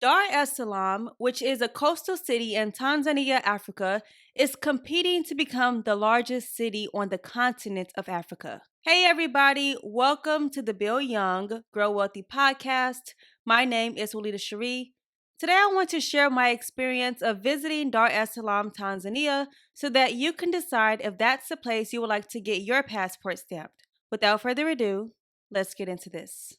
Dar es Salaam, which is a coastal city in Tanzania, Africa, is competing to become the largest city on the continent of Africa. Hey, everybody, welcome to the Bill Young Grow Wealthy podcast. My name is Walida Cherie. Today, I want to share my experience of visiting Dar es Salaam, Tanzania, so that you can decide if that's the place you would like to get your passport stamped. Without further ado, let's get into this.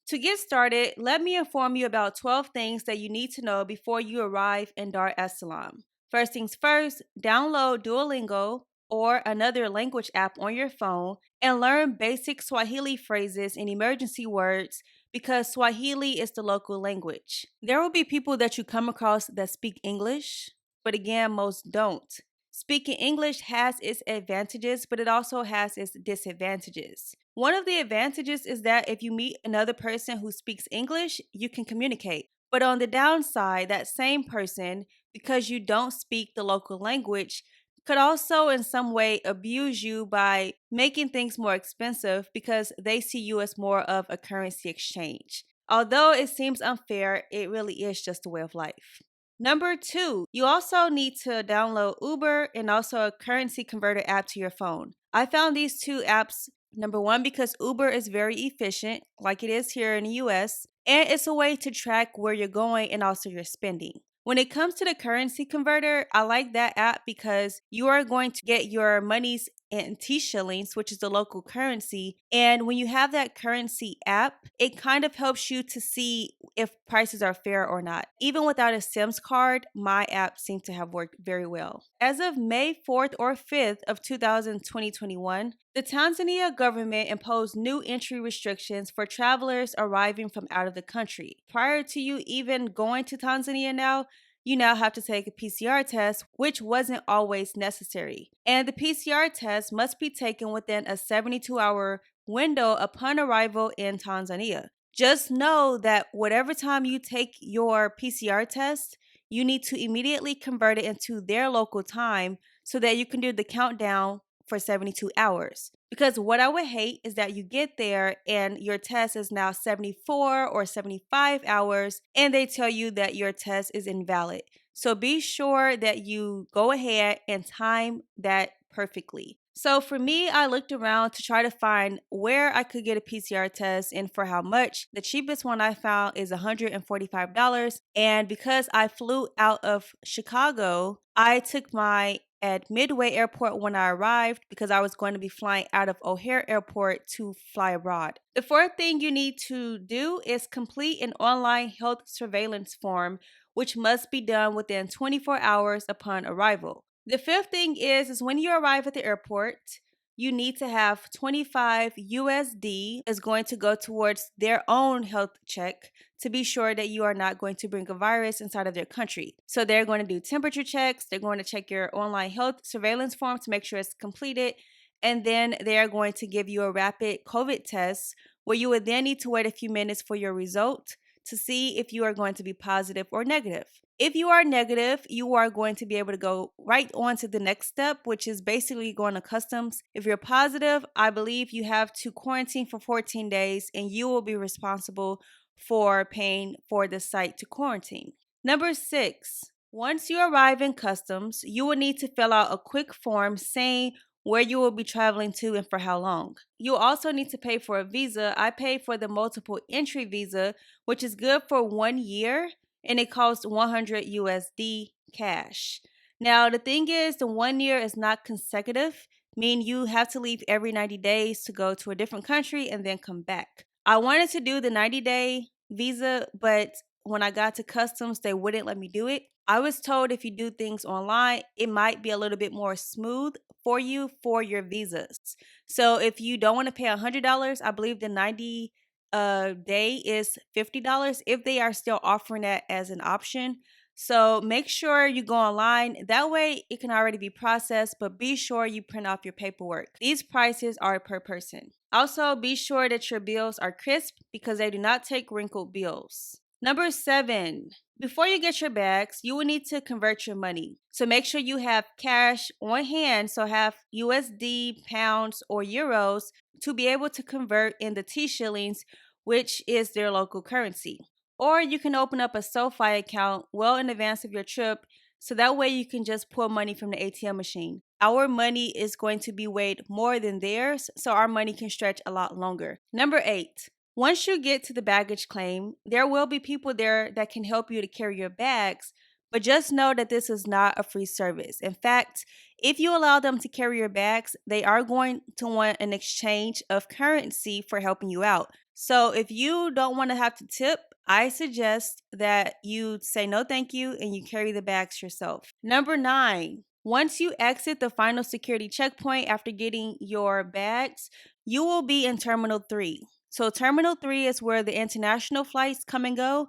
To get started, let me inform you about 12 things that you need to know before you arrive in Dar es Salaam. First things first, download Duolingo or another language app on your phone and learn basic Swahili phrases and emergency words because Swahili is the local language. There will be people that you come across that speak English, but again, most don't. Speaking English has its advantages, but it also has its disadvantages. One of the advantages is that if you meet another person who speaks English, you can communicate. But on the downside, that same person, because you don't speak the local language, could also in some way abuse you by making things more expensive because they see you as more of a currency exchange. Although it seems unfair, it really is just a way of life. Number two, you also need to download Uber and also a currency converter app to your phone. I found these two apps, number one, because Uber is very efficient, like it is here in the US, and it's a way to track where you're going and also your spending. When it comes to the currency converter, I like that app because you are going to get your monies in T shillings, which is the local currency. And when you have that currency app, it kind of helps you to see if prices are fair or not. Even without a Sims card, my app seemed to have worked very well. As of May 4th or 5th of 2021, the Tanzania government imposed new entry restrictions for travelers arriving from out of the country. Prior to you even going to Tanzania now, you now have to take a PCR test, which wasn't always necessary. And the PCR test must be taken within a 72-hour window upon arrival in Tanzania. Just know that whatever time you take your PCR test, you need to immediately convert it into their local time so that you can do the countdown for 72 hours. Because what I would hate is that you get there and your test is now 74 or 75 hours and they tell you that your test is invalid. So be sure that you go ahead and time that perfectly. So for me, I looked around to try to find where I could get a PCR test and for how much. The cheapest one I found is $145. And because I flew out of Chicago, I took my at Midway Airport when I arrived because I was going to be flying out of O'Hare Airport to fly abroad. The fourth thing you need to do is complete an online health surveillance form, which must be done within 24 hours upon arrival. The fifth thing is when you arrive at the airport, you need to have 25 USD is going to go towards their own health check to be sure that you are not going to bring a virus inside of their country. So they're going to do temperature checks, they're going to check your online health surveillance form to make sure it's completed, and then they are going to give you a rapid COVID test where you would then need to wait a few minutes for your result to see if you are going to be positive or negative. If you are negative, you are going to be able to go right on to the next step, which is basically going to customs. If you're positive, I believe you have to quarantine for 14 days and you will be responsible for paying for the site to quarantine. Number 6, once you arrive in customs, you will need to fill out a quick form saying where you will be traveling to and for how long. You'll also need to pay for a visa. I paid for the multiple entry visa, which is good for 1 year, and it costs 100 USD cash. Now, the thing is, the 1 year is not consecutive, meaning you have to leave every 90 days to go to a different country and then come back. I wanted to do the 90-day visa, but when I got to customs, they wouldn't let me do it. I was told if you do things online, it might be a little bit more smooth for you for your visas. So if you don't want to pay $100, I believe the 90 day is $50 if they are still offering that as an option. So make sure you go online. That way it can already be processed, but be sure you print off your paperwork. These prices are per person. Also, be sure that your bills are crisp because they do not take wrinkled bills. Number 7, before you get your bags, you will need to convert your money. So make sure you have cash on hand, so have USD, pounds, or euros to be able to convert in the T shillings, which is their local currency. or you can open up a SoFi account well in advance of your trip so that way you can just pull money from the ATM machine. Our money is going to be weighed more than theirs, so our money can stretch a lot longer. Number 8. Once you get to the baggage claim, there will be people there that can help you to carry your bags, but just know that this is not a free service. In fact, if you allow them to carry your bags, they are going to want an exchange of currency for helping you out. So if you don't want to have to tip, I suggest that you say no thank you and you carry the bags yourself. Number 9. Once you exit the final security checkpoint after getting your bags, you will be in Terminal 3. So Terminal 3 is where the international flights come and go.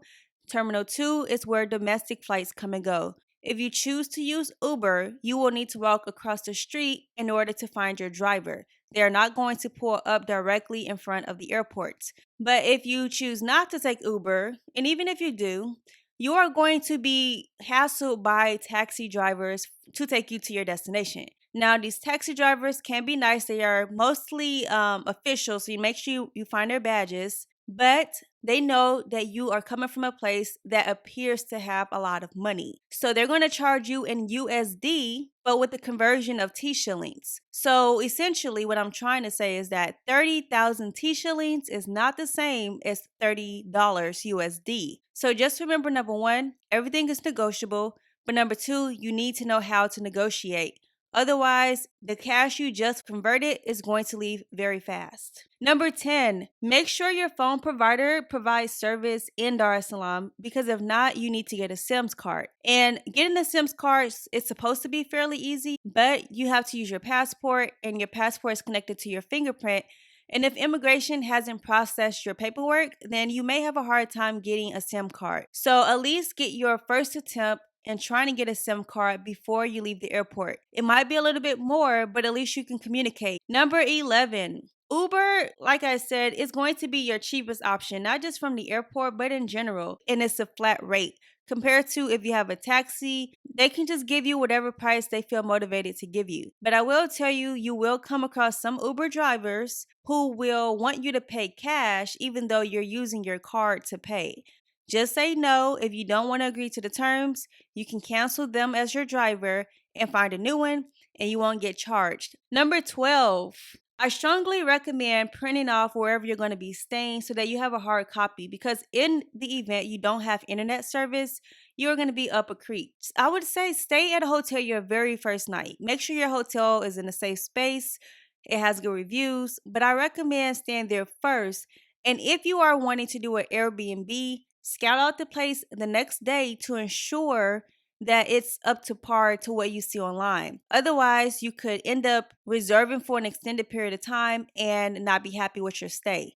Terminal 2 is where domestic flights come and go. If you choose to use Uber, you will need to walk across the street in order to find your driver. They are not going to pull up directly in front of the airport. But if you choose not to take Uber, and even if you do, you are going to be hassled by taxi drivers to take you to your destination. Now, these taxi drivers can be nice. They are mostly official, so you make sure you find their badges. But they know that you are coming from a place that appears to have a lot of money. So they're going to charge you in USD, but with the conversion of T shillings. So essentially, what I'm trying to say is that 30,000 T shillings is not the same as $30 USD. So just remember, number 1, everything is negotiable. But number 2, you need to know how to negotiate. Otherwise, the cash you just converted is going to leave very fast. Number 10, make sure your phone provider provides service in Dar es Salaam, because if not, you need to get a SIMS card. And getting a SIMS card is supposed to be fairly easy, but you have to use your passport, and your passport is connected to your fingerprint. And if immigration hasn't processed your paperwork, then you may have a hard time getting a SIM card. So at least get your first attempt and trying to get a SIM card before you leave the airport. It might be a little bit more, but at least you can communicate. Number 11, Uber, like I said, is going to be your cheapest option, not just from the airport, but in general. And it's a flat rate. Compared to if you have a taxi, they can just give you whatever price they feel motivated to give you. But I will tell you, you will come across some Uber drivers who will want you to pay cash even though you're using your card to pay. Just say no. If you don't want to agree to the terms, you can cancel them as your driver and find a new one, and you won't get charged. Number 12, I strongly recommend printing off wherever you're going to be staying so that you have a hard copy, because in the event you don't have internet service, you're going to be up a creek. I would say stay at a hotel your very first night. Make sure your hotel is in a safe space. It has good reviews, but I recommend staying there first. And if you are wanting to do an Airbnb, scout out the place the next day to ensure that it's up to par to what you see online. Otherwise, you could end up reserving for an extended period of time and not be happy with your stay.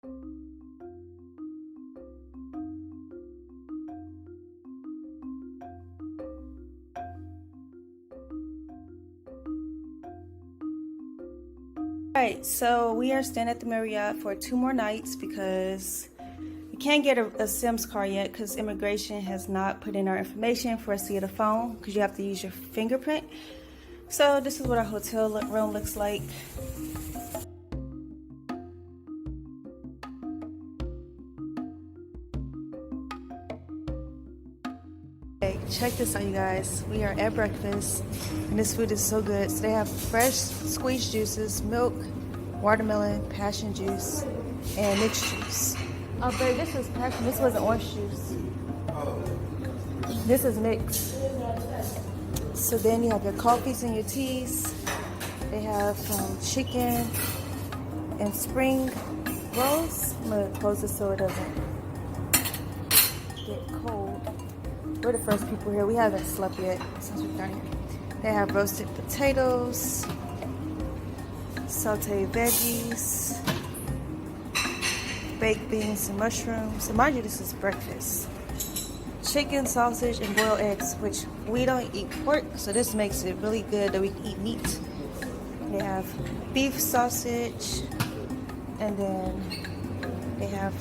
Alright, so we are staying at the Marriott for 2 more nights because we can't get a SIMS card yet because immigration has not put in our information for us to get a phone, because you have to use your fingerprint. So this is what our hotel room looks like. Okay, check this out, you guys. We are at breakfast and this food is so good. So they have fresh squeezed juices, milk, watermelon, passion juice, and mixed juice. Oh, babe, this was passion. This wasn't orange juice. This is mixed. So then you have your coffees and your teas. They have chicken and spring rolls. I'm going to close this so it doesn't get cold. We're the first people here. We haven't slept yet since we've done here. They have roasted potatoes, sauteed veggies, baked beans and mushrooms. And mind you, this is breakfast. Chicken, sausage, and boiled eggs, which we don't eat pork, so this makes it really good that we can eat meat. They have beef sausage, and then they have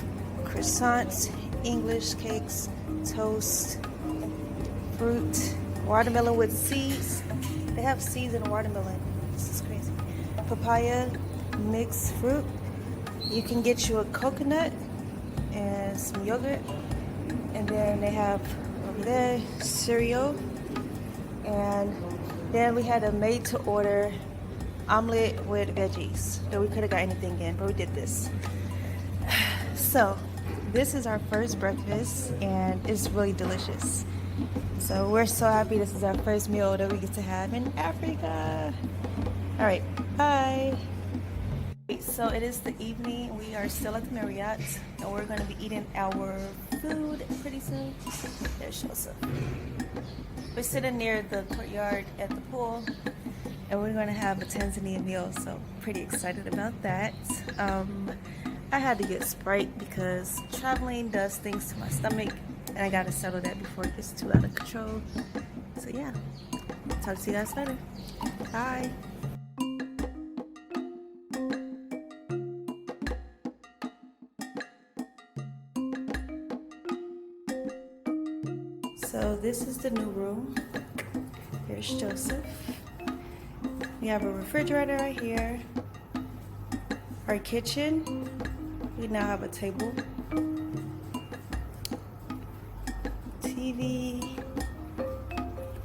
croissants, English cakes, toast, fruit, watermelon with seeds. They have seeds in watermelon. This is crazy. Papaya, mixed fruit. You can get you a coconut and some yogurt. And then they have over there cereal. And then we had a made to order omelet with veggies. So we could have got anything in, but we did this. So this is our first breakfast and it's really delicious. So we're so happy this is our first meal that we get to have in Africa. All right, bye. So it is the evening. We are still at the Marriott and we're going to be eating our food pretty soon. There's Joseph. We're sitting near the courtyard at the pool and we're going to have a Tanzania meal, so pretty excited about that. I had to get Sprite because traveling does things to my stomach and I got to settle that before it gets too out of control. So yeah, talk to you guys later. Bye. So this is the new room. Here's Joseph. We have a refrigerator right here. Our kitchen. We now have a table. TV.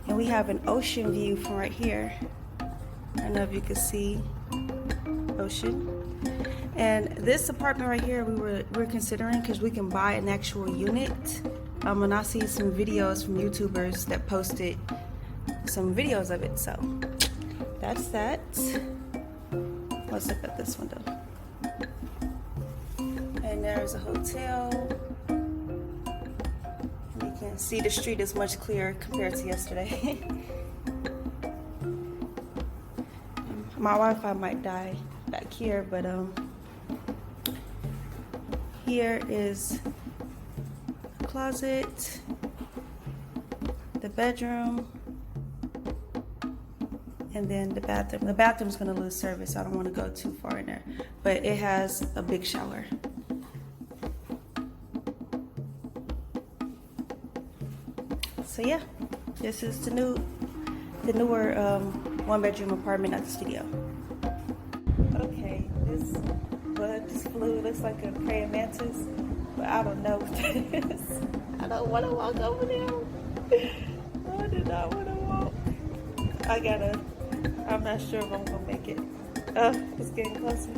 And we have an ocean view from right here. I don't know if you can see ocean. And this apartment right here we're considering because we can buy an actual unit. And I see some videos from YouTubers that posted some videos of it, so that's that. Let's look at this window. And there's a hotel. You can see the street is much clearer compared to yesterday. My Wi-Fi might die back here, but here is closet, the bedroom, and then the bathroom. The bathroom's gonna lose service, so I don't want to go too far in there, but it has a big shower. So yeah, this is the newer one-bedroom apartment at the studio. Okay, this bug just flew. Looks like a praying mantis. But I don't know what that is. I don't want to walk over there. I do not want to walk. I'm not sure if I'm going to make it. It's getting closer.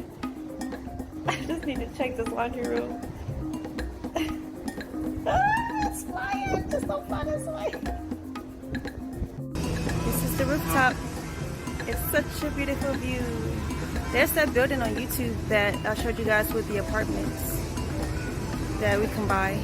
I just need to check this laundry room. It's flying. Just don't fly this way. This is the rooftop. It's such a beautiful view. There's that building on YouTube that I showed you guys with the apartments that we can buy.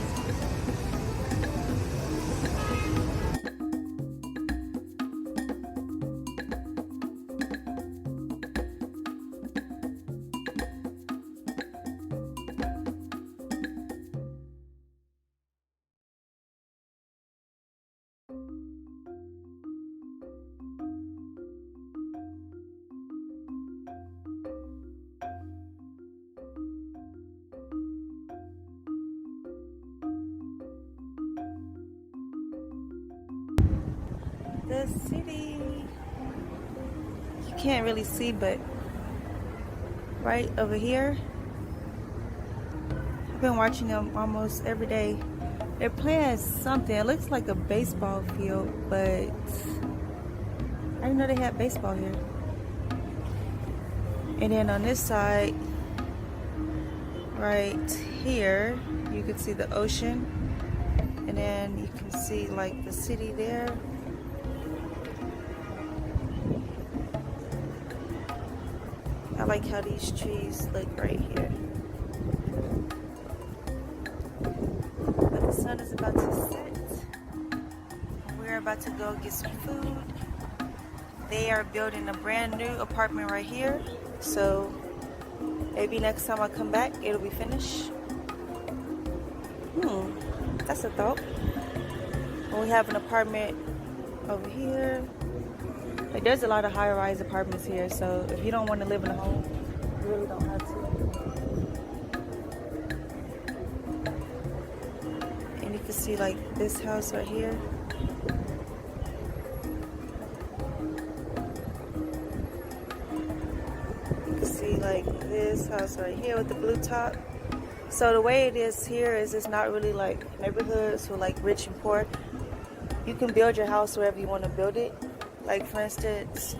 The city, you can't really see, but right over here, I've been watching them almost every day. They're playing something. It looks like a baseball field, but I didn't know they had baseball here. And then on this side, right here, you can see the ocean, and then you can see like the city there. I like how these trees look right here. But the sun is about to set. We're about to go get some food. They are building a brand new apartment right here. So maybe next time I come back, it'll be finished. That's a thought. And we have an apartment over here. Like, there's a lot of high-rise apartments here, so if you don't want to live in a home, you really don't have to. And you can see like this house right here. You can see like this house right here with the blue top. So the way it is here is it's not really like neighborhoods with like rich and poor. You can build your house wherever you want to build it. Like for instance,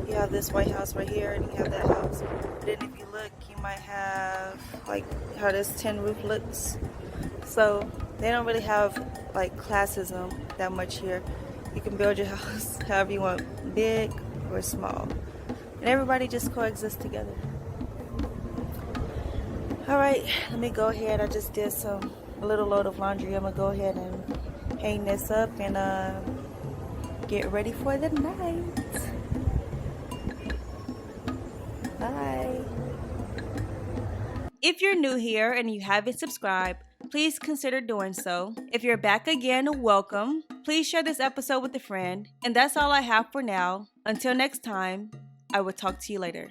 you have this white house right here and you have that house. Then if you look, you might have like how this tin roof looks. So they don't really have like classism that much here. You can build your house however you want, big or small. And everybody just coexists together. All right, let me go ahead. I just did a little load of laundry. I'm gonna go ahead and hang this up and get ready for the night. Bye. If you're new here and you haven't subscribed, please consider doing so. If you're back again, welcome. Please share this episode with a friend. And that's all I have for now. Until next time, I will talk to you later.